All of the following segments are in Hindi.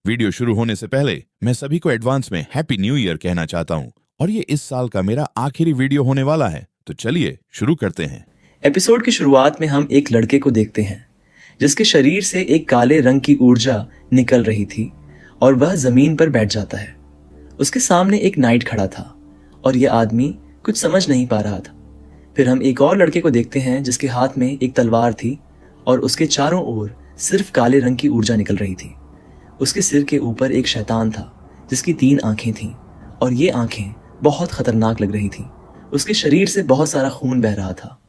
वीडियो शुरू होने से पहले मैं सभी को एडवांस में हैप्पी न्यू ईयर कहना चाहता हूँ और ये इस साल का मेरा आखिरी वीडियो होने वाला है, तो चलिए शुरू करते हैं। एपिसोड की शुरुआत में हम एक लड़के को देखते हैं जिसके शरीर से एक काले रंग की ऊर्जा निकल रही थी और वह जमीन पर बैठ जाता है। उसके सामने एक नाइट खड़ा था और यह आदमी कुछ समझ नहीं पा रहा था। फिर हम एक और लड़के को देखते हैं जिसके हाथ में एक तलवार थी और उसके चारों ओर सिर्फ काले रंग की ऊर्जा निकल रही थी। उसके सिर के ऊपर एक शैतान था जिसकी 3 आंखें थीं और ये आंखें बहुत खतरनाक लग रही थीं। उसके शरीर से बहुत सारा खून बह रहा था।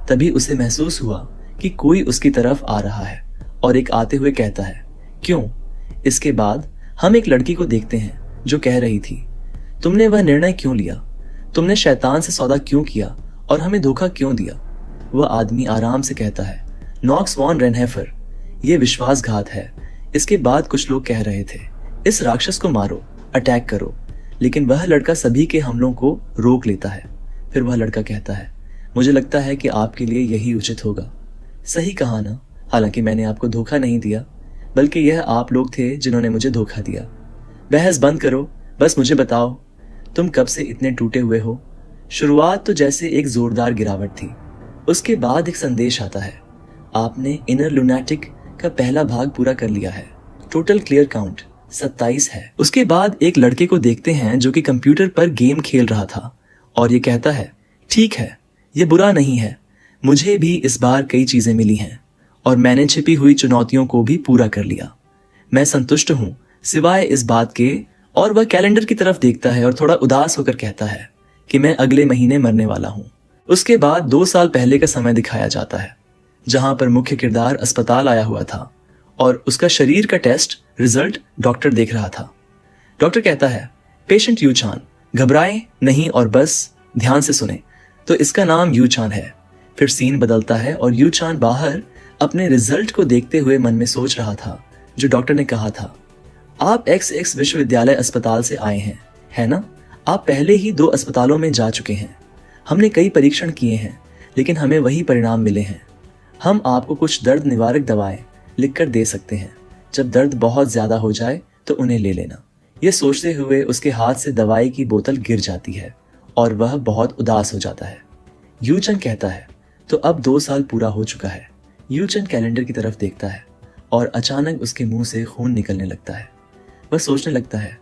तभी उसे महसूस हुआ कि कोई उसकी तरफ आ रहा है और एक आते हुए कहता है, क्यों? इसके बाद हम एक लड़की को देखते हैं जो कह रही थी, तुमने वह निर्णय क्यों लिया? तुमने शैतान से सौदा क्यों किया और हमें धोखा क्यों दिया? वह आदमी आराम से कहता है, नॉक्स वॉन रेनहेफर, यह विश्वासघात है। इसके बाद कुछ लोग कह रहे थे, इस राक्षस को मारो, अटैक करो, लेकिन वह लड़का सभी के हमलों को रोक लेता है। फिर वह लड़का कहता है, मुझे लगता है कि आपके लिए यही उचित होगा। सही कहा ना? हालांकि मैंने आपको धोखा नहीं दिया, बल्कि यह आप लोग थे जिन्होंने मुझे धोखा दिया। बहस बंद करो, बस मुझे बताओ, तुम कब से इतने टूटे हुए हो? शुरुआत तो जैसे एक जोरदार गिरावट थी, उसके बाद एक संदेश आता है, आपने इनर लुनैटिक का पहला भाग पूरा कर लिया है। टोटल क्लियर काउंट 27 है। उसके बाद एक लड़के को देखते हैं जो कि कंप्यूटर पर गेम खेल रहा था और ये कहता है, ठीक है, ये बुरा नहीं है, मुझे भी इस बार कई चीजें मिली हैं और मैंने छिपी हुई चुनौतियों को भी पूरा कर लिया। मैं संतुष्ट हूँ सिवाय इस बात के। और वह कैलेंडर की तरफ देखता है और थोड़ा उदास होकर कहता है कि मैं अगले महीने मरने वाला हूँ। उसके बाद 2 साल पहले का समय दिखाया जाता है जहां पर मुख्य किरदार अस्पताल आया हुआ था और उसका शरीर का टेस्ट रिजल्ट डॉक्टर देख रहा था। डॉक्टर कहता है, पेशेंट यूचान, घबराएं नहीं और बस ध्यान से सुने, तो इसका नाम यूचान है। फिर सीन बदलता है और यूचान बाहर अपने रिजल्ट को देखते हुए मन में सोच रहा था जो डॉक्टर ने कहा था, आप XX विश्वविद्यालय अस्पताल से आए हैं, है ना? आप पहले ही 2 अस्पतालों में जा चुके हैं। हमने कई परीक्षण किए हैं लेकिन हमें वही परिणाम मिले हैं। हम आपको कुछ दर्द निवारक दवाएं लिखकर दे सकते हैं। जब दर्द बहुत ज्यादा हो जाए तो उन्हें ले लेना। यह सोचते हुए उसके हाथ से दवाई की बोतल गिर जाती है और वह बहुत उदास हो जाता है। यूचन कहता है, तो अब 2 साल पूरा हो चुका है। यूचन कैलेंडर की तरफ देखता है और अचानक उसके मुंह से खून निकलने लगता है। वह सोचने लगता है,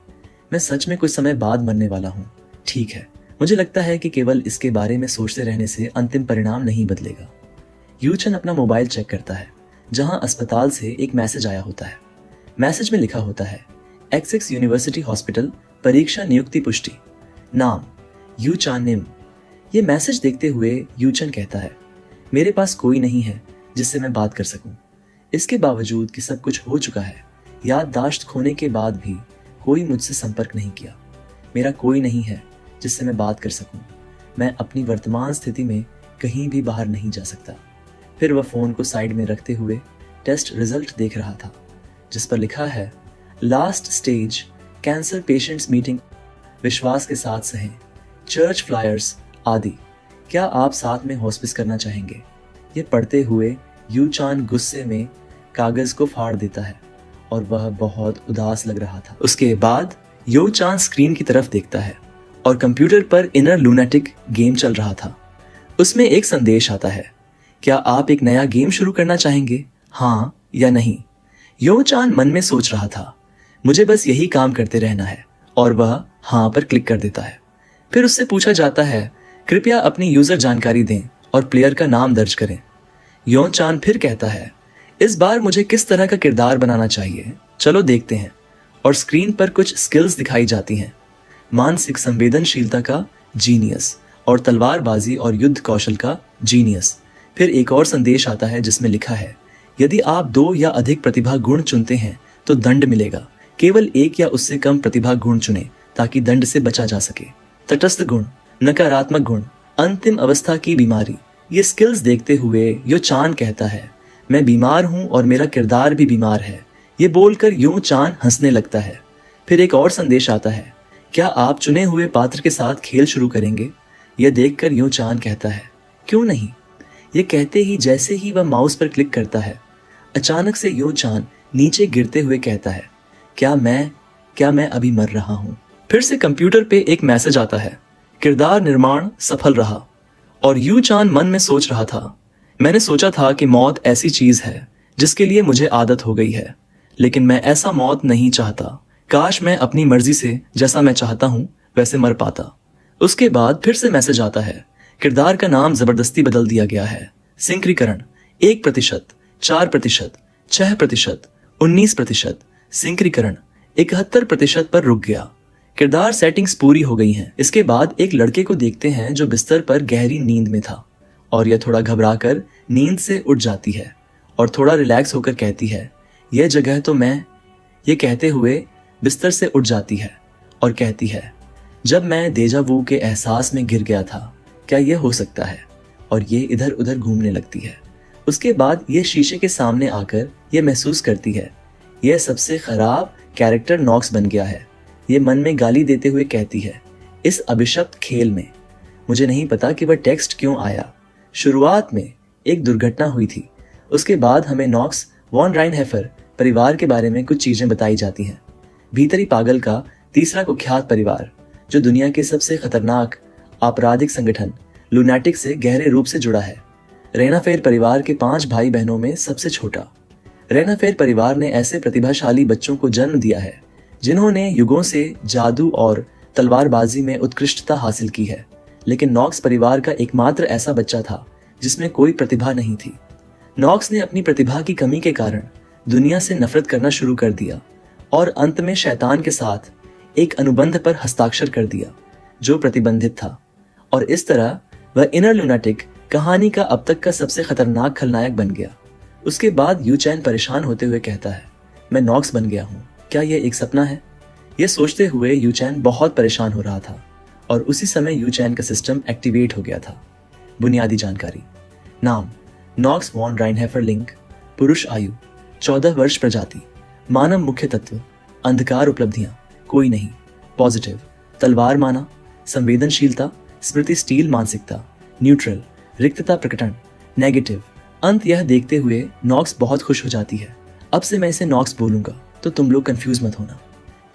मैं सच में कुछ समय बाद मरने वाला हूँ। ठीक है, मुझे लगता है कि केवल इसके बारे में सोचते रहने से अंतिम परिणाम नहीं बदलेगा। यूचन अपना मोबाइल चेक करता है जहां अस्पताल से एक मैसेज आया होता है। मैसेज में लिखा होता है, XX यूनिवर्सिटी हॉस्पिटल परीक्षा नियुक्ति पुष्टि, नाम यूचान निम। ये मैसेज देखते हुए यूचन कहता है, मेरे पास कोई नहीं है जिससे मैं बात कर सकूं। इसके बावजूद कि सब कुछ हो चुका है, याददाश्त खोने के बाद भी कोई मुझसे संपर्क नहीं किया। मेरा कोई नहीं है जिससे मैं बात कर सकूं। मैं अपनी वर्तमान स्थिति में कहीं भी बाहर नहीं जा सकता। फिर वह फोन को साइड में रखते हुए टेस्ट रिजल्ट देख रहा था जिस पर लिखा है, last stage cancer patients meeting, विश्वास के साथ सहें, चर्च फ्लायर्स आदि। क्या आप साथ में हॉस्पिस करना चाहेंगे? ये पढ़ते हुए यूचान गुस्से में कागज को फाड़ देता है और वह बहुत उदास लग रहा था। उसके बाद यूचान स्क्रीन की तरफ देखता है और कंप्यूटर पर इनर लूनेटिक गेम चल रहा था। उसमें एक संदेश आता है, क्या आप एक नया गेम शुरू करना चाहेंगे, हाँ या नहीं? यूचान मन में सोच रहा था, मुझे बस यही काम करते रहना है, और वह हाँ पर क्लिक कर देता है। फिर उससे पूछा जाता है, कृपया अपनी यूजर जानकारी दें और प्लेयर का नाम दर्ज करें। यूचान फिर कहता है, इस बार मुझे किस तरह का किरदार बनाना चाहिए, चलो देखते हैं। और स्क्रीन पर कुछ स्किल्स दिखाई जाती हैं, मानसिक संवेदनशीलता का जीनियस और तलवारबाजी और युद्ध कौशल का जीनियस। फिर एक और संदेश आता है जिसमें लिखा है, यदि आप 2 या अधिक प्रतिभा गुण चुनते हैं तो दंड मिलेगा। केवल 1 या उससे कम प्रतिभा गुण चुनें ताकि दंड से बचा जा सके। तटस्थ गुण, नकारात्मक गुण, अंतिम अवस्था की बीमारी। ये स्किल्स देखते हुए यूचान कहता है, मैं बीमार हूं और मेरा किरदार भी बीमार है। ये बोलकर यूचान हंसने लगता है। फिर एक और संदेश आता है, क्या आप चुने हुए पात्र के साथ खेल शुरू करेंगे? यह देखकर यूचान कहता है, क्यों नहीं? ये कहते ही जैसे ही वह माउस पर क्लिक करता है, अचानक से यूचान नीचे गिरते हुए कहता है, क्या मैं अभी मर रहा हूं? फिर से कंप्यूटर पे एक मैसेज आता है, किरदार निर्माण सफल रहा। और यू चान मन में सोच रहा था, मैंने सोचा था कि मौत ऐसी चीज है जिसके लिए मुझे आदत हो गई है, लेकिन मैं ऐसा मौत नहीं चाहता। काश मैं अपनी मर्जी से जैसा मैं चाहता हूं वैसे मर पाता। उसके बाद फिर से मैसेज आता है, किरदार का नाम जबरदस्ती बदल दिया गया है। सिंक्रीकरण 1%, 4%, 6%, 19%। सिंक्रीकरण 71% पर रुक गया। किरदार सेटिंग्स पूरी हो गई हैं। इसके बाद एक लड़के को देखते हैं जो बिस्तर पर गहरी नींद में था और यह थोड़ा घबराकर नींद से उठ जाती है और थोड़ा रिलैक्स होकर कहती है, यह जगह तो मैं, ये कहते हुए बिस्तर से उठ जाती है और कहती है, जब मैं देजा वू के एहसास में गिर गया था, क्या यह हो सकता है? और ये इधर उधर घूमने लगती है। उसके बाद ये शीशे के सामने आकर ये महसूस करती है, यह सबसे खराब कैरेक्टर नॉक्स बन गया है। ये मन में गाली देते हुए कहती है, इस अभिशप्त खेल में मुझे नहीं पता कि वह टेक्स्ट क्यों आया। शुरुआत में एक दुर्घटना हुई थी। उसके बाद हमें नॉक्स वॉन राइनहेफर परिवार के बारे में कुछ चीजें बताई जाती हैं। भीतरी पागल का तीसरा कुख्यात परिवार, जो दुनिया के सबसे खतरनाक आपराधिक संगठन लुनैटिक से गहरे रूप से जुड़ा है। रेनाफेर परिवार के 5 भाई बहनों में सबसे छोटा। रेनाफेर परिवार ने ऐसे प्रतिभाशाली बच्चों को जन्म दिया है जिन्होंने युगों से जादू और तलवारबाजी में उत्कृष्टता हासिल की है, लेकिन नॉक्स परिवार का एकमात्र ऐसा बच्चा था जिसमें कोई प्रतिभा नहीं थी। नॉक्स ने अपनी प्रतिभा की कमी के कारण दुनिया से नफरत करना शुरू कर दिया और अंत में शैतान के साथ एक अनुबंध पर हस्ताक्षर कर दिया जो प्रतिबंधित था, और इस तरह वह इनर लुनाटिक कहानी का अब तक का सबसे खतरनाक खलनायक बन गया। उसके बाद यू चैन परेशान होते हुए कहता है, मैं नॉक्स बन गया हूं, क्या यह एक सपना है? यह सोचते हुए यू चैन बहुत परेशान हो रहा था और उसी समय यू चैन का सिस्टम एक्टिवेट हो गया था। बुनियादी जानकारी, नाम नॉक्स वॉन राइनहेफर लिंक, पुरुष आयु 14 वर्ष, प्रजाति मानव, मुख्य तत्व अंधकार, उपलब्धियां कोई नहीं, पॉजिटिव तलवार माना, संवेदनशीलता स्मृति स्टील, मानसिकता न्यूट्रल, रिक्तता प्रकटन नेगेटिव। अंत यह देखते हुए नॉक्स बहुत खुश हो जाती है, अब से मैं इसे नॉक्स बोलूंगा तो तुम लोग कंफ्यूज मत होना।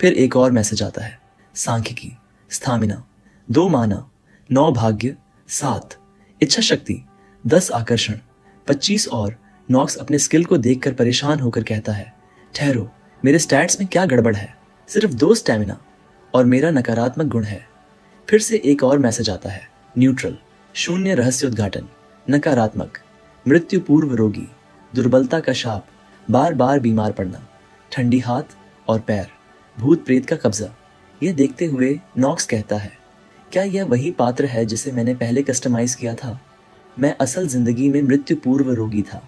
फिर एक और मैसेज आता है, सांख्यिकी, स्थामिना 2 माना, 9 भाग्य, 7 इच्छा शक्ति, 10 आकर्षण, 25 और नॉक्स अपने स्किल को देखकर परेशान होकर कहता है, ठहरो, मेरे स्टैट्स में क्या गड़बड़ है? सिर्फ 2 स्टैमिना और मेरा नकारात्मक गुण है। फिर से एक और मैसेज आता है, न्यूट्रल, 0 रहस्य उद्घाटन, नकारात्मक, मृत्यु पूर्व रोगी, दुर्बलता का शाप, बार बार बीमार पड़ना, ठंडी हाथ और पैर, भूत प्रेत का कब्जा। यह देखते हुए नॉक्स कहता है, क्या यह वही पात्र है जिसे मैंने पहले कस्टमाइज किया था? मैं असल जिंदगी में मृत्यु पूर्व रोगी था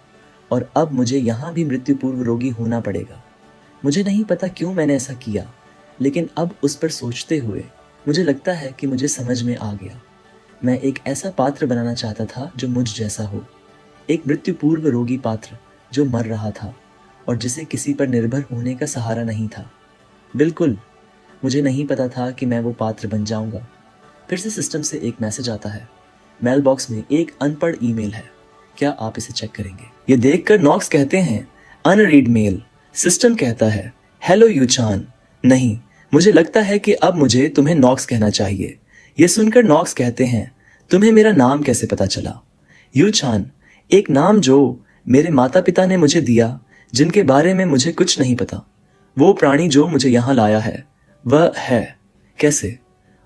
और अब मुझे यहाँ भी मृत्यु पूर्व रोगी होना पड़ेगा। मुझे नहीं पता क्यों मैंने ऐसा किया, लेकिन अब उस पर सोचते हुए मुझे लगता है कि मुझे समझ में आ गया। मैं एक ऐसा पात्र बनाना चाहता था जो मुझ जैसा हो, एक मृत्यु पूर्व रोगी पात्र जो मर रहा था और जिसे किसी पर निर्भर होने का सहारा नहीं था। बिल्कुल, मुझे नहीं पता था कि मैं वो पात्र बन जाऊंगा। फिर से सिस्टम से एक मैसेज आता है, मेल बॉक्स में एक अनपढ़ ईमेल है, क्या आप इसे चेक करेंगे? ये देखकर नॉक्स कहते हैं, अनरीड मेल। सिस्टम कहता है, हेलो यू चान। नहीं, मुझे लगता है कि अब मुझे तुम्हें नॉक्स कहना चाहिए। ये सुनकर नॉक्स कहते हैं, तुम्हें मेरा नाम कैसे पता चला? यू चान, एक नाम जो मेरे माता पिता ने मुझे दिया, जिनके बारे में मुझे कुछ नहीं पता। वो प्राणी जो मुझे यहाँ लाया है वह है। कैसे?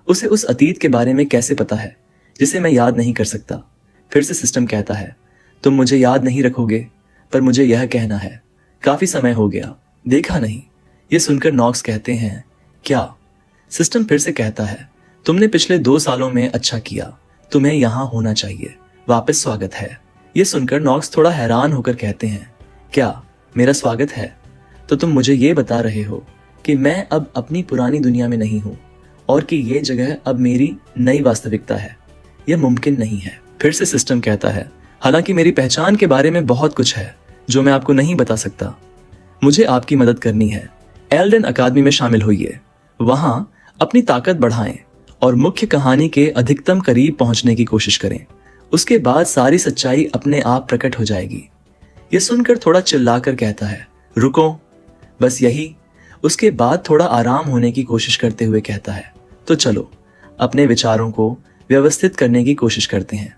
उसे उस अतीत के बारे में कैसे पता है जिसे मैं याद नहीं कर सकता? फिर से सिस्टम कहता है, तुम मुझे याद नहीं रखोगे, पर मुझे यह कहना है, काफी समय हो गया, देखा नहीं। ये सुनकर नॉक्स कहते हैं, क्या? सिस्टम फिर से कहता है, तुमने पिछले 2 सालों में अच्छा किया, तुम्हें यहाँ होना चाहिए, वापस स्वागत है। ये सुनकर नॉक्स थोड़ा हैरान होकर कहते हैं, क्या मेरा स्वागत है? तो तुम मुझे ये बता रहे हो कि मैं अब अपनी पुरानी दुनिया में नहीं हूँ और कि ये जगह अब मेरी नई वास्तविकता है? यह मुमकिन नहीं है। फिर से सिस्टम कहता है, हालांकि मेरी पहचान के बारे में बहुत कुछ है जो मैं आपको नहीं बता सकता। मुझे आपकी मदद करनी है। एल्डन अकादमी में शामिल होइए, वहां अपनी ताकत बढ़ाएं और मुख्य कहानी के अधिकतम करीब पहुंचने की कोशिश करें। उसके बाद सारी सच्चाई अपने आप प्रकट हो जाएगी। यह सुनकर थोड़ा चिल्लाकर कहता है, रुको, बस यही? उसके बाद थोड़ा आराम होने की कोशिश करते हुए कहता है, तो चलो अपने विचारों को व्यवस्थित करने की कोशिश करते हैं।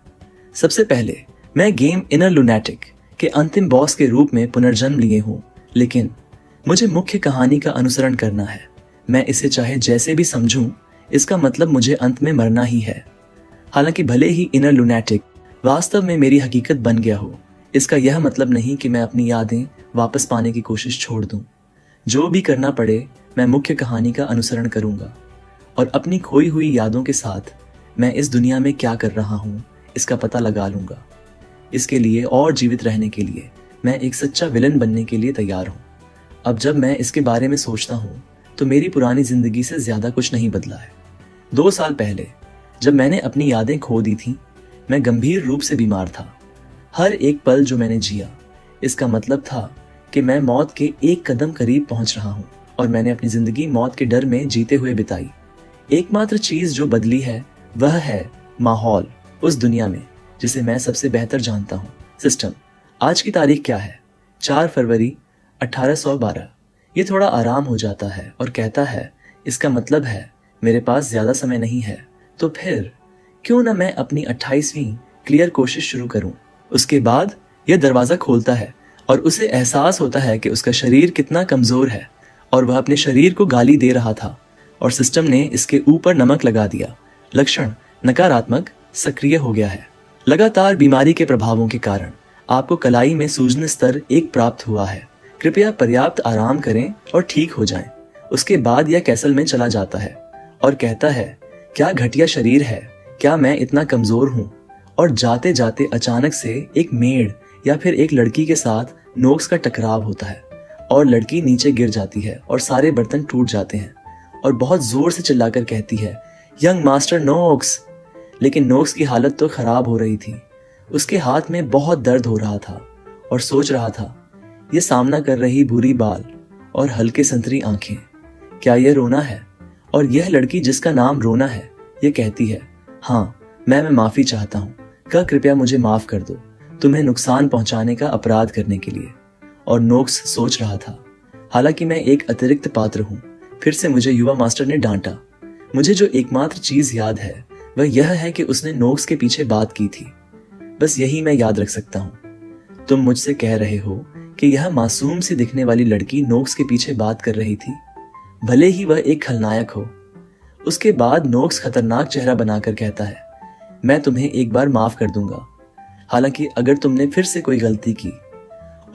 सबसे पहले मैं गेम इनर लुनैटिक के अंतिम बॉस के रूप में पुनर्जन्म लिए हूं, लेकिन मुझे मुख्य कहानी का अनुसरण करना है। मैं इसे चाहे जैसे भी समझूं, इसका मतलब मुझे अंत में मरना ही है। हालांकि भले ही इनर लुनैटिक वास्तव में मेरी हकीकत बन गया हो, इसका यह मतलब नहीं कि मैं अपनी यादें वापस पाने की कोशिश छोड़ दूं। जो भी करना पड़े मैं मुख्य कहानी का अनुसरण करूंगा और अपनी खोई हुई यादों के साथ मैं इस दुनिया में क्या कर रहा हूं इसका पता लगा लूंगा। इसके लिए और जीवित रहने के लिए मैं एक सच्चा विलन बनने के लिए तैयार हूं। अब जब मैं इसके बारे में सोचता हूं तो मेरी पुरानी जिंदगी से ज्यादा कुछ नहीं बदला है। 2 साल पहले जब मैंने अपनी यादें खो दी थी, मैं गंभीर रूप से बीमार था। हर एक पल जो मैंने जिया, इसका मतलब था कि मैं मौत के एक कदम करीब पहुंच रहा हूं और मैंने अपनी जिंदगी मौत के डर में जीते हुए बिताई। एकमात्र चीज जो बदली है वह है माहौल उस दुनिया में जिसे मैं सबसे बेहतर जानता हूं, सिस्टम। आज की तारीख क्या है? 4 फरवरी 1812। ये थोड़ा आराम हो जाता है और कहता है, इसका मतलब है मेरे पास ज्यादा समय नहीं है, तो फिर क्यों ना मैं अपनी 28वीं क्लियर कोशिश शुरू करूं। उसके बाद यह दरवाजा खोलता है और उसे एहसास होता है कि उसका शरीर कितना कमजोर है और वह अपने शरीर को गाली दे रहा था और सिस्टम ने इसके ऊपर नमक लगा दिया। लक्षण नकारात्मक सक्रिय हो गया है। लगातार बीमारी के प्रभावों के कारण आपको कलाई में सूजन स्तर 1 प्राप्त हुआ है। कृपया पर्याप्त आराम करें और ठीक हो जाएं। उसके बाद यह कैसल में चला जाता है और कहता है, क्या घटिया शरीर है, क्या मैं इतना कमजोर हूं। और जाते जाते अचानक से एक मेड या फिर एक लड़की के साथ नोक्स का टकराव होता है और लड़की नीचे गिर जाती है और सारे बर्तन टूट जाते हैं और बहुत जोर से चिल्लाकर कहती है, यंग मास्टर नोक्स। लेकिन नोक्स की हालत तो खराब हो रही थी। उसके हाथ में बहुत दर्द हो रहा था और सोच रहा था, ये सामना कर रही भूरी बाल और हल्के संतरी आंखें, क्या यह रोना है? और यह लड़की जिसका नाम रोना है, यह कहती है, हाँ मैं माफी चाहता हूँ, कृपया मुझे माफ कर दो तुम्हें नुकसान पहुंचाने का अपराध करने के लिए। और नोक्स सोच रहा था, हालांकि मैं एक अतिरिक्त पात्र हूं। फिर से मुझे युवा मास्टर ने डांटा। मुझे जो एकमात्र चीज याद है वह यह है कि उसने नोक्स के पीछे बात की थी। बस यही मैं याद रख सकता हूं। तुम मुझसे कह रहे हो कि यह मासूम सी दिखने वाली लड़की नोक्स के पीछे बात कर रही थी, भले ही वह एक खलनायक हो। उसके बाद नोक्स खतरनाक चेहरा बनाकर कहता है, मैं तुम्हें एक बार माफ कर दूंगा, हालांकि अगर तुमने फिर से कोई गलती की।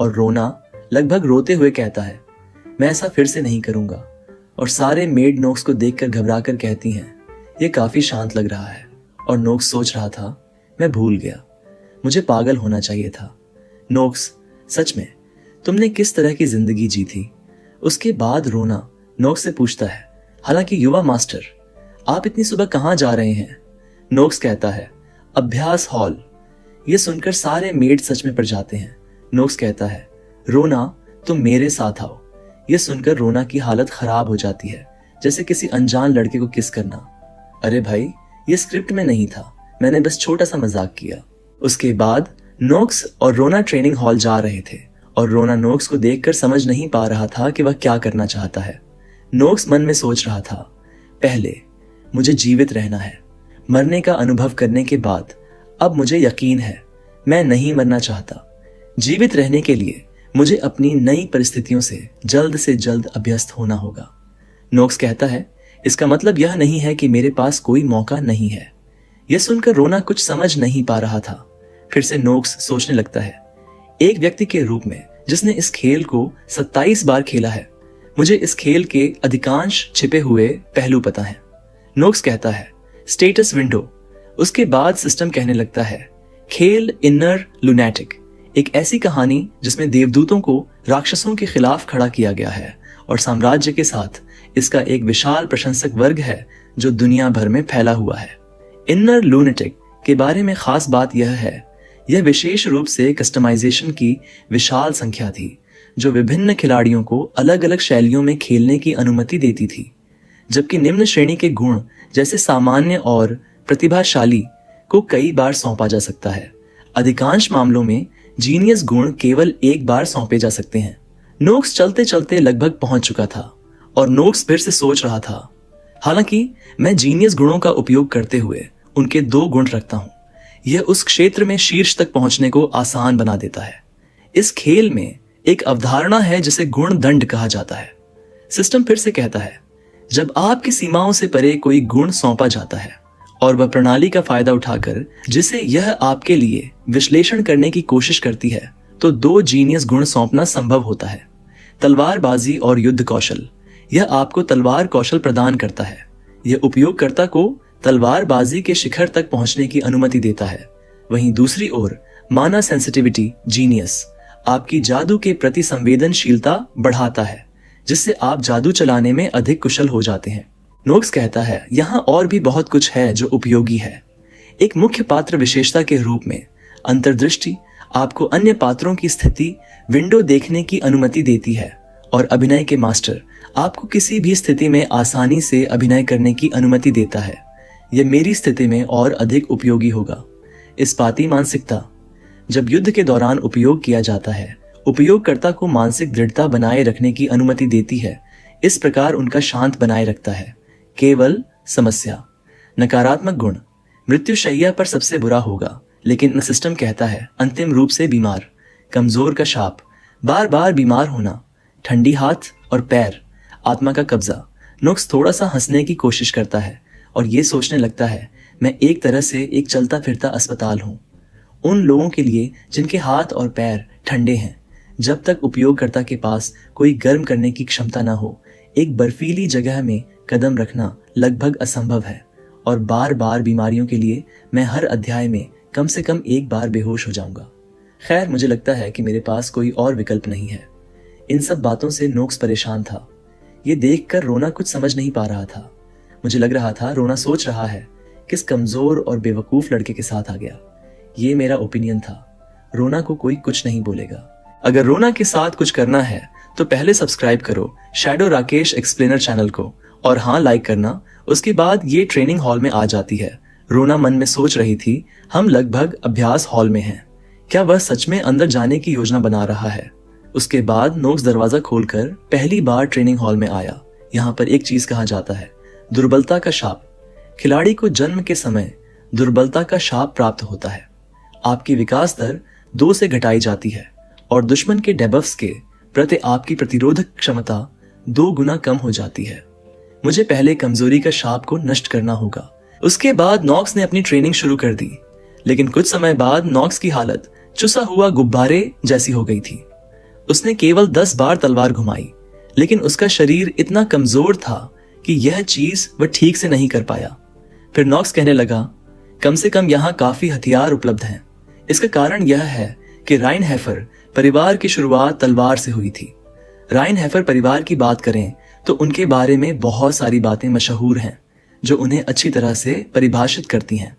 और रोना लगभग रोते हुए कहता है, मैं ऐसा फिर से नहीं करूंगा। और सारे मेड नोक्स को देखकर घबराकर कहती हैं, यह काफी शांत लग रहा है। और नोक्स सोच रहा था, मैं भूल गया, मुझे पागल होना चाहिए था। नोक्स, सच में तुमने किस तरह की जिंदगी जी थी? उसके बाद रोना नोक्स से पूछता है, हालांकि युवा मास्टर आप इतनी सुबह कहां जा रहे हैं? नोक्स कहता है, अभ्यास हॉल। यह सुनकर सारे मेड सच में पड़ जाते हैं। नोक्स कहता है, रोना तुम मेरे साथ आओ। यह सुनकर रोना की हालत खराब हो जाती है, जैसे किसी अनजान लड़के को किस करना। अरे भाई, यह स्क्रिप्ट में नहीं था, मैंने बस छोटा सा मजाक किया। उसके बाद नोक्स और रोना ट्रेनिंग हॉल जा रहे थे और रोना नोक्स को देखकर समझ नहीं पा रहा था कि वह क्या करना चाहता है। नोक्स मन में सोच रहा था, पहले मुझे जीवित रहना है। मरने का अनुभव करने के बाद अब मुझे यकीन है मैं नहीं मरना चाहता। जीवित रहने के लिए मुझे अपनी नई परिस्थितियों से जल्द अभ्यस्त होना होगा। नोक्स कहता है, इसका मतलब यह नहीं है कि मेरे पास कोई मौका नहीं है। यह सुनकर रोना कुछ समझ नहीं पा रहा था। फिर से नोक्स सोचने लगता है, एक व्यक्ति के रूप में जिसने इस खेल को 27 बार खेला है, मुझे इस खेल के अधिकांश छिपे हुए पहलू पता है। नोक्स कहता है, स्टेटस विंडो। उसके बाद सिस्टम कहने लगता है, खेल इनर लुनैटिक, एक ऐसी कहानी जिसमें देवदूतों को राक्षसों के खिलाफ खड़ा किया गया है और साम्राज्य के साथ इसका एक विशाल प्रशंसक वर्ग है जो दुनिया भर में फैला हुआ है। इनर लुनैटिक के बारे में खास बात यह है, यह विशेष रूप से कस्टमाइजेशन की विशाल संख्या थी जो विभिन्न खिलाड़ियों को अलग अलग शैलियों में खेलने की अनुमति देती थी, जबकि निम्न श्रेणी के गुण जैसे सामान्य और प्रतिभाशाली को कई बार सौंपा जा सकता है। अधिकांश मामलों में जीनियस गुण केवल एक बार सौंपे जा सकते हैं। नोक्स चलते चलते लगभग पहुंच चुका था और नोक्स फिर से सोच रहा था, हालांकि मैं जीनियस गुणों का उपयोग करते हुए उनके 2 गुण रखता हूं, यह उस क्षेत्र में शीर्ष तक पहुंचने को आसान बना देता है। इस खेल में एक अवधारणा है जिसे गुण दंड कहा जाता है। सिस्टम फिर से कहता है, जब आपकी सीमाओं से परे कोई गुण सौंपा जाता है और वह प्रणाली का फायदा उठाकर जिसे यह आपके लिए विश्लेषण करने की कोशिश करती है, तो 2 जीनियस गुण सौंपना संभव होता है, तलवारबाजी और युद्ध कौशल। यह आपको तलवार कौशल प्रदान करता है। यह उपयोगकर्ता को तलवारबाजी के शिखर तक पहुंचने की अनुमति देता है। वहीं दूसरी ओर माना सेंसिटिविटी जीनियस आपकी जादू के प्रति संवेदनशीलता बढ़ाता है, जिससे आप जादू चलाने में अधिक कुशल हो जाते हैं। नोक्स कहता है, यहाँ और भी बहुत कुछ है जो उपयोगी है। एक मुख्य पात्र विशेषता के रूप में अंतर्दृष्टि आपको अन्य पात्रों की स्थिति विंडो देखने की अनुमति देती है, और अभिनय के मास्टर आपको किसी भी स्थिति में आसानी से अभिनय करने की अनुमति देता है। यह मेरी स्थिति में और अधिक उपयोगी होगा। इस्पाती मानसिकता जब युद्ध के दौरान उपयोग किया जाता है, उपयोगकर्ता को मानसिक दृढ़ता बनाए रखने की अनुमति देती है। इस प्रकार उनका शांत बनाए रखता है। केवल समस्या नकारात्मक गुण मृत्युशैया पर सबसे बुरा होगा, लेकिन सिस्टम कहता है अंतिम रूप से बीमार, कमजोर का शाप, बार बार बीमार होना, ठंडी हाथ और पैर, आत्मा का कब्जा। नोक्स थोड़ा सा हंसने की कोशिश करता है और ये सोचने लगता है, मैं एक तरह से एक चलता फिरता अस्पताल हूं उन लोगों के लिए जिनके हाथ और पैर ठंडे हैं। जब तक उपयोगकर्ता के पास कोई गर्म करने की क्षमता ना हो, एक बर्फीली जगह में कदम रखना लगभग असंभव है, और बार बार बीमारियों के लिए मैं हर अध्याय में कम से कम एक बार बेहोश हो जाऊंगा। खैर, मुझे लगता है कि मेरे पास कोई और विकल्प नहीं है। इन सब बातों से नोक्स परेशान था। ये देखकर रोना कुछ समझ नहीं पा रहा था। मुझे लग रहा था रोना सोच रहा है, किस कमजोर और बेवकूफ लड़के के साथ आ गया। ये मेरा ओपिनियन था। रोना को कोई कुछ नहीं बोलेगा। अगर रोना के साथ कुछ करना है तो पहले सब्सक्राइब करो शैडो राकेश एक्सप्लेनर चैनल को, और हाँ, लाइक करना। उसके बाद ये ट्रेनिंग हॉल में आ जाती है। रोना मन में सोच रही थी, हम लगभग अभ्यास हॉल में हैं। क्या वह सच में अंदर जाने की योजना बना रहा है? उसके बाद नोक्स दरवाजा खोलकर पहली बार ट्रेनिंग हॉल में आया। यहाँ पर एक चीज कहा जाता है, दुर्बलता का शाप। खिलाड़ी को जन्म के समय दुर्बलता का शाप प्राप्त होता है। आपकी विकास दर 2 से घटाई जाती है और दुश्मन के डेबफ्स के प्रति आपकी प्रतिरोधक क्षमता 2 गुना कम हो जाती है। मुझे पहले कमजोरी का शाप को नष्ट करना होगा। उसके बाद नॉक्स ने अपनी ट्रेनिंग शुरू कर दी, लेकिन कुछ समय बाद नॉक्स की हालत चुसा हुआ गुब्बारे जैसी हो गई थी। उसने केवल 10 बार तलवार घुमाई, लेकिन उसका शरीर इतना कमजोर था कि यह चीज वह ठीक से नहीं कर पाया। फिर नॉक्स कहने लगा, कम से कम यहाँ काफी हथियार उपलब्ध हैं। इसका कारण यह है कि राइनहेफर परिवार की शुरुआत तलवार से हुई थी। राइनहेफर परिवार की बात करें तो उनके बारे में बहुत सारी बातें मशहूर हैं जो उन्हें अच्छी तरह से परिभाषित करती हैं।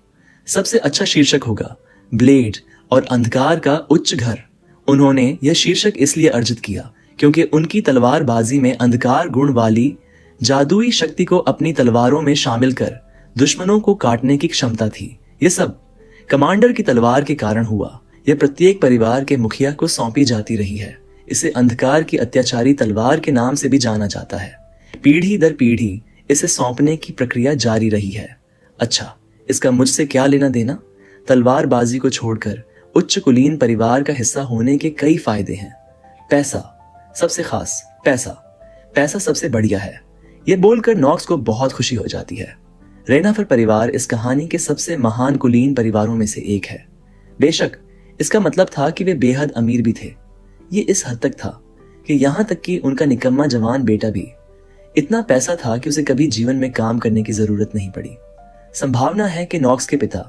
सबसे अच्छा शीर्षक होगा ब्लेड और अंधकार का उच्च घर। उन्होंने यह शीर्षक इसलिए अर्जित किया क्योंकि उनकी तलवारबाजी में अंधकार गुण वाली जादुई शक्ति को अपनी तलवारों में शामिल कर दुश्मनों को काटने की क्षमता थी। यह सब कमांडर की तलवार के कारण हुआ। यह प्रत्येक परिवार के मुखिया को सौंपी जाती रही है। इसे अंधकार की अत्याचारी तलवार के नाम से भी जाना जाता है। पीढ़ी दर पीढ़ी इसे सौंपने की प्रक्रिया जारी रही है। अच्छा, इसका मुझसे क्या लेना देना? तलवारबाजी को छोड़कर उच्च कुलीन परिवार का हिस्सा होने के कई फायदे हैं। पैसा, सबसे खास पैसा सबसे बढ़िया है। यह बोलकर नॉक्स को बहुत खुशी हो जाती है। रेनाफर परिवार इस कहानी के सबसे महान कुलीन परिवारों में से एक है। बेशक इसका मतलब था कि वे बेहद अमीर भी थे। ये इस हद तक था कि यहाँ तक कि उनका निकम्मा जवान बेटा भी इतना पैसा था कि उसे कभी जीवन में काम करने की जरूरत नहीं पड़ी। संभावना है कि नॉक्स के पिता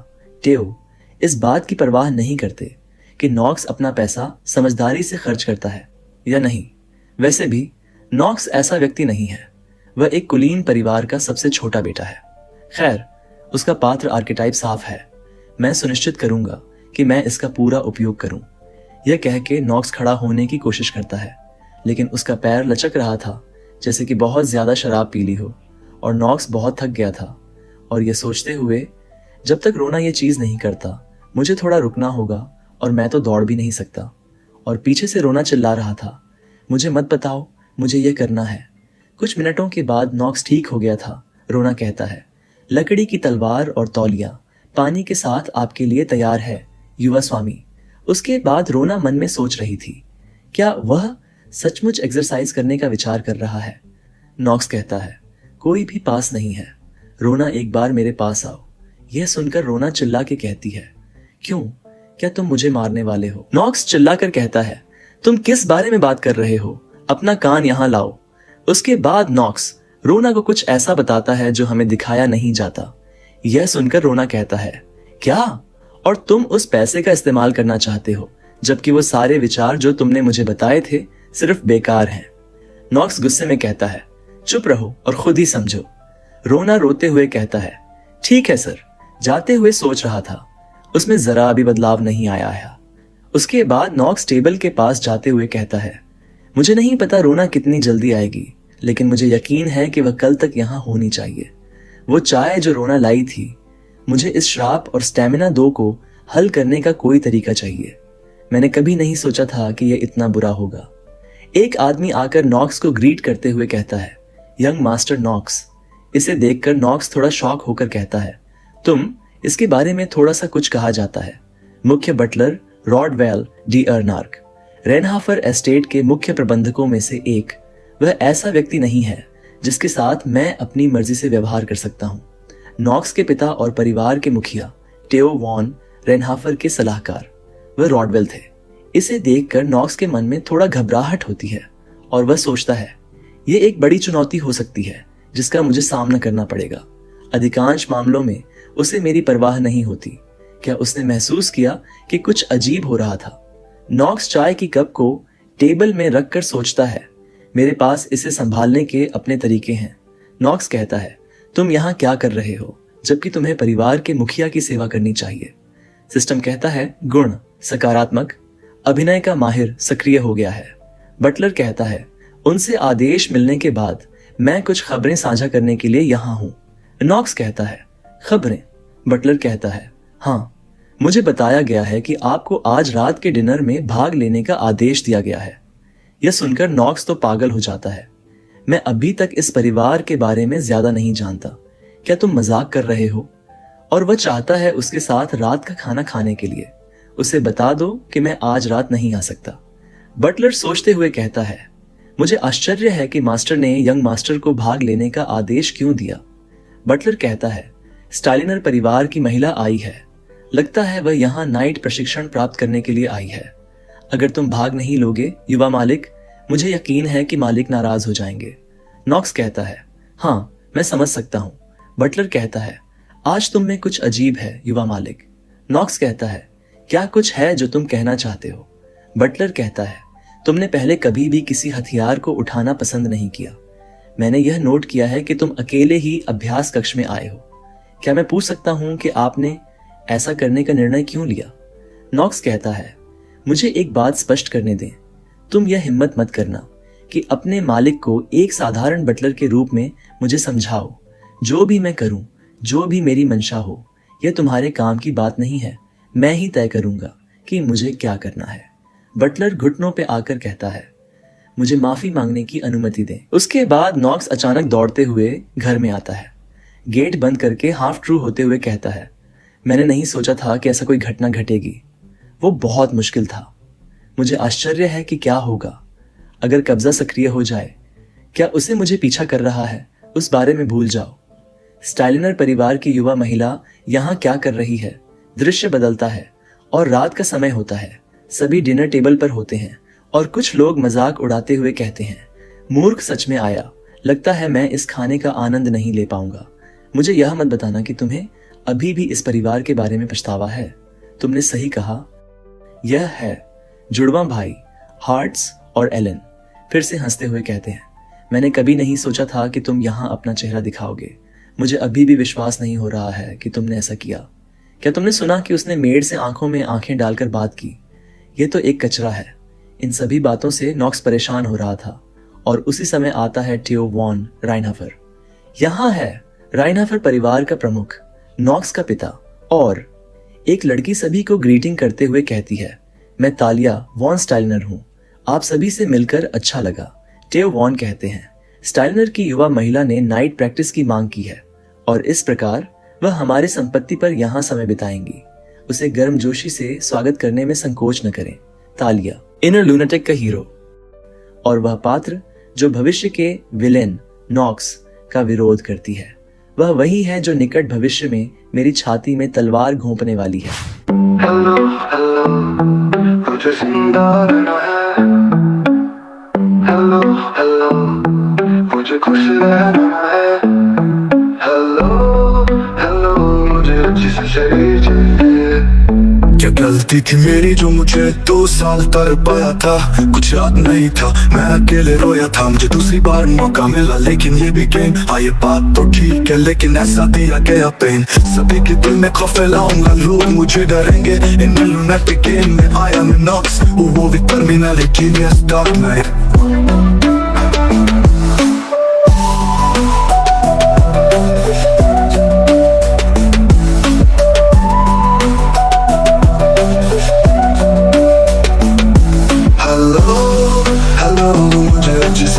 टेओ इस बात की परवाह नहीं करते कि नॉक्स अपना पैसा समझदारी से खर्च करता है या नहीं। वैसे भी नॉक्स ऐसा व्यक्ति नहीं है। वह एक कुलीन परिवार का सबसे छोटा बेटा है। खैर, उसका पात्र आर्केटाइप साफ है। मैं सुनिश्चित करूंगा कि मैं इसका पूरा उपयोग करूं। यह कह के नॉक्स खड़ा होने की कोशिश करता है, लेकिन उसका पैर लचक रहा था जैसे कि बहुत ज्यादा शराब पी ली हो, और नॉक्स बहुत थक गया था। और यह सोचते हुए, जब तक रोना यह चीज नहीं करता मुझे थोड़ा रुकना होगा और मैं तो दौड़ भी नहीं सकता। और पीछे से रोना चिल्ला रहा था, मुझे मत बताओ, मुझे यह करना है। कुछ मिनटों के बाद नॉक्स ठीक हो गया था। रोना कहता है, लकड़ी की तलवार और तौलिया पानी के साथ आपके लिए तैयार है युवा स्वामी। उसके बाद रोना मन में सोच रही थी, क्या वह सचमुच एक्सरसाइज करने का विचार कर रहा है। नॉक्स कहता है, कोई भी पास नहीं है। रोना, एक बार मेरे पास आओ। यह सुनकर रोना चिल्ला के कहती है, क्यों, क्या तुम मुझे मारने वाले हो? नॉक्स चिल्लाकर कहता है, तुम किस बारे में बात कर रहे हो? अपना कान यहाँ लाओ। उसके बाद नॉक्स रोना को कुछ ऐसा बताता है जो हमें दिखाया नहीं जाता। यह सुनकर रोना कहता है, क्या? और तुम उस पैसे का इस्तेमाल करना चाहते हो, जबकि वो सारे विचार जो तुमने मुझे बताए थे सिर्फ बेकार हैं। नॉक्स गुस्से में कहता है, चुप रहो और खुद ही समझो। रोना रोते हुए कहता है, ठीक है सर। जाते हुए सोच रहा था, उसमें जरा भी बदलाव नहीं आया है। उसके बाद नॉक्स टेबल के पास जाते हुए कहता है, मुझे नहीं पता रोना कितनी जल्दी आएगी, लेकिन मुझे यकीन है कि वह कल तक यहाँ होनी चाहिए। वो चाय जो रोना लाई थी, मुझे इस श्राप और स्टैमिना 2 को हल करने का कोई तरीका चाहिए। मैंने कभी नहीं सोचा था कि यह इतना बुरा होगा। एक आदमी आकर नॉक्स को ग्रीट करते हुए कहता है, यंग मास्टर नॉक्स। इसे देखकर नॉक्स थोड़ा शॉक होकर कहता है, तुम, इसके बारे में थोड़ा सा कुछ कहा जाता है। मुख्य बटलर रॉडवेल डी अर्नार्क, रेनहाफर एस्टेट के मुख्य प्रबंधकों में से एक। वह ऐसा व्यक्ति नहीं है जिसके साथ मैं अपनी मर्जी से व्यवहार कर सकता हूँ। नॉक्स के पिता और परिवार के मुखिया टेओ वॉन रेनहाफर के सलाहकार वह रॉडवेल थे। इसे देखकर नॉक्स के मन में थोड़ा घबराहट होती है और वह सोचता है, यह एक बड़ी चुनौती हो सकती है जिसका मुझे सामना करना पड़ेगा। अधिकांश मामलों में उसे मेरी परवाह नहीं होती। क्या उसने महसूस किया कि कुछ अजीब हो रहा था? नॉक्स चाय की कप को टेबल में रखकर सोचता है, मेरे पास इसे संभालने के अपने तरीके हैं। नॉक्स कहता है, तुम यहाँ क्या कर रहे हो, जबकि तुम्हें परिवार के मुखिया की सेवा करनी चाहिए? सिस्टम कहता है, गुण सकारात्मक, अभिनय का माहिर सक्रिय हो गया है। बटलर कहता है, उनसे आदेश मिलने के बाद मैं कुछ खबरें साझा करने के लिए यहाँ हूँ। नॉक्स कहता है, खबरें? बटलर कहता है, हाँ, मुझे बताया गया है कि आपको आज रात के डिनर में भाग लेने का आदेश दिया गया है। यह सुनकर नॉक्स तो पागल हो जाता है। मैं अभी तक इस परिवार के बारे में ज्यादा नहीं जानता। क्या तुम मजाक कर रहे हो? और वह चाहता है उसके साथ रात का खाना खाने के लिए। उसे बता दो कि मैं आज रात नहीं आ सकता। बटलर सोचते हुए कहता है, मुझे आश्चर्य है कि मास्टर ने यंग मास्टर को भाग लेने का आदेश क्यों दिया। बटलर कहता है, स्टालिनर परिवार की महिला आई है। लगता है वह यहाँ नाइट प्रशिक्षण प्राप्त करने के लिए आई है। अगर तुम भाग नहीं लोगे युवा मालिक, मुझे यकीन है कि मालिक नाराज हो जाएंगे। नॉक्स कहता है, हाँ, मैं समझ सकता हूँ। बटलर कहता है, आज तुम में कुछ अजीब है युवा मालिक। नॉक्स कहता है, क्या कुछ है जो तुम कहना चाहते हो? बटलर कहता है, तुमने पहले कभी भी किसी हथियार को उठाना पसंद नहीं किया। मैंने यह नोट किया है कि तुम अकेले ही अभ्यास कक्ष में आए हो। क्या मैं पूछ सकता हूं कि आपने ऐसा करने का निर्णय क्यों लिया? नॉक्स कहता है, मुझे एक बात स्पष्ट करने दें। तुम यह हिम्मत मत करना कि अपने मालिक को एक साधारण बटलर के रूप में मुझे समझाओ। जो भी मैं करूं, जो भी मेरी मंशा हो, यह तुम्हारे काम की बात नहीं है। मैं ही तय करूंगा कि मुझे क्या करना है। बटलर घुटनों पे आकर कहता है, मुझे माफी मांगने की अनुमति दें। उसके बाद नॉक्स अचानक दौड़ते हुए घर में आता है। गेट बंद करके हाफ ट्रू होते हुए कहता है, मैंने नहीं सोचा था कि ऐसा कोई घटना घटेगी। वो बहुत मुश्किल था। मुझे आश्चर्य है कि क्या होगा अगर कब्जा सक्रिय हो जाए। क्या उसे मुझे पीछा कर रहा है? उस बारे में भूल जाओ। स्टाइलिनर परिवार की युवा महिला यहाँ क्या कर रही है? दृश्य बदलता है और रात का समय होता है। सभी डिनर टेबल पर होते हैं और कुछ लोग मजाक उड़ाते हुए कहते हैं, मूर्ख सच में आया। लगता है मैं इस खाने का आनंद नहीं ले पाऊंगा। मुझे यह मत बताना कि तुम्हें अभी भी इस परिवार के बारे में पछतावा है। तुमने सही कहा, यह है जुड़वा भाई हार्ट्स और एलन। फिर से हंसते हुए कहते हैं, मैंने कभी नहीं सोचा था कि तुम यहाँ अपना चेहरा दिखाओगे। मुझे अभी भी विश्वास नहीं हो रहा है कि तुमने ऐसा किया। क्या तुमने सुना कि उसने मेड से आंखों में आंखें डालकर बात की? यह तो एक कचरा है। इन सभी बातों से नॉक्स परेशान हो रहा था और उसी समय आता है टेओ वॉन राइनहाफर। यहाँ है राइनहाफर परिवार का प्रमुख, नॉक्स का पिता, और एक लड़की सभी को ग्रीटिंग करते हुए कहती है, मैं तालिया वॉन स्टाइलिनर हूँ। आप सभी से मिलकर अच्छा लगा। टेओ वॉन कहते हैं, स्टाइलनर की युवा महिला ने नाइट प्रैक्टिस की मांग की है और इस प्रकार वह हमारी संपत्ति पर यहाँ समय बिताएंगी। उसे गर्मजोशी से स्वागत करने में संकोच न करें। तालिया। इनर लूनाटिक का हीरो और वह पात्र जो भविष्य के विलेन नॉक्स का विरोध करती है, वह वही है जो निकट भविष्य में मेरी छाती में तलवार घोंपने वाली है। हेलो हेलो मुझे जिंदा रहना है। हेलो हेलो मुझे खुश रहना है। हेलो हेलो मुझे अच्छी सी शरीर चाहिए। क्या गलती थी मेरी जो मुझे 2 साल तड़पाया था? कुछ याद नहीं था, मैं अकेले रोया था। मुझे दूसरी बार मौका मिला लेकिन ये भी गेम। ये बात तो ठीक है लेकिन ऐसा दिया गया पेन। सभी के दिल में खौफ फैलाऊंगा, लोग मुझे डरेंगे। इन लूनाटिक गेम में आया मैं नॉक्स, वो भी टर्मिनल जीनियस डार्क नाइट।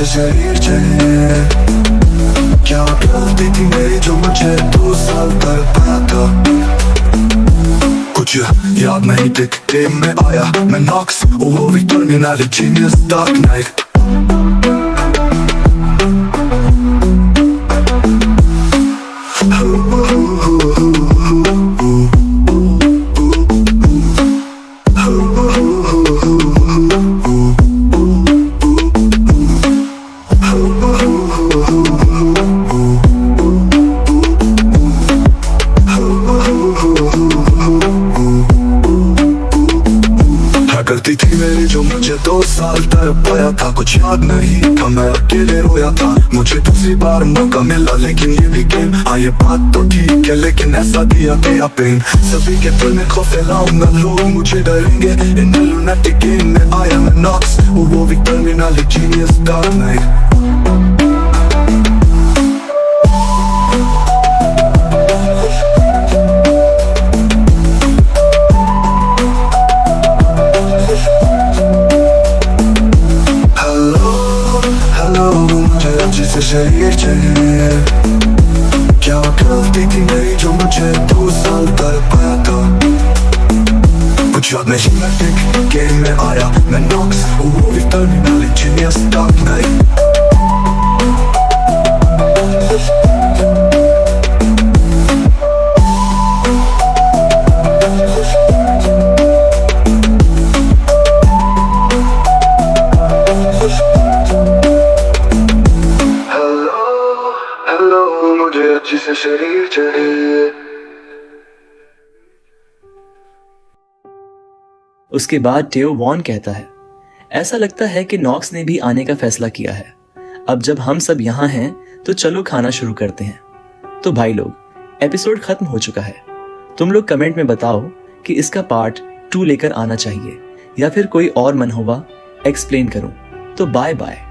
शरीर चाहिए। क्या गलती थी मेरी जो मुझे 2 साल तड़पाया था? कुछ याद नहीं थे, गेम में आया मैं नॉक्स, वो भी टर्मिनल जीनियस डार्क नाइट। गलती थी मेरी जो मुझे 2 साल तड़पाया था। कुछ याद नहीं था, मैं अकेले रोया था। मुझे दूसरी बार मौका मिला लेकिन ये भी गेम। ये बात तो ठीक है लेकिन ऐसा दिया गया पेन। सभी के दिल में खौफ फैलाऊंगा, लोग मुझे डरेंगे। इन लूनाटिक गेम में आया मैं नॉक्स, वो भी टर्मिनल जीनियस डार्क नाइट। शरीर चाहिए। क्या गलती थी मेरी जो मुझे 2 साल तड़पाया था? कुछ याद नहीं लूनाटिक गेम में आया मैं नॉक्स, वो भी टर्मिनल जीनियस डार्क नाइट। मुझे अच्छी से शरीर चाहिए। उसके बाद टेओ वॉन कहता है, ऐसा लगता है कि नॉक्स ने भी आने का फैसला किया है। अब जब हम सब यहाँ हैं तो चलो खाना शुरू करते हैं। तो भाई लोग, एपिसोड खत्म हो चुका है। तुम लोग कमेंट में बताओ कि इसका पार्ट 2 लेकर आना चाहिए या फिर कोई और मन होगा एक्सप्लेन करूं। तो बाय बाय।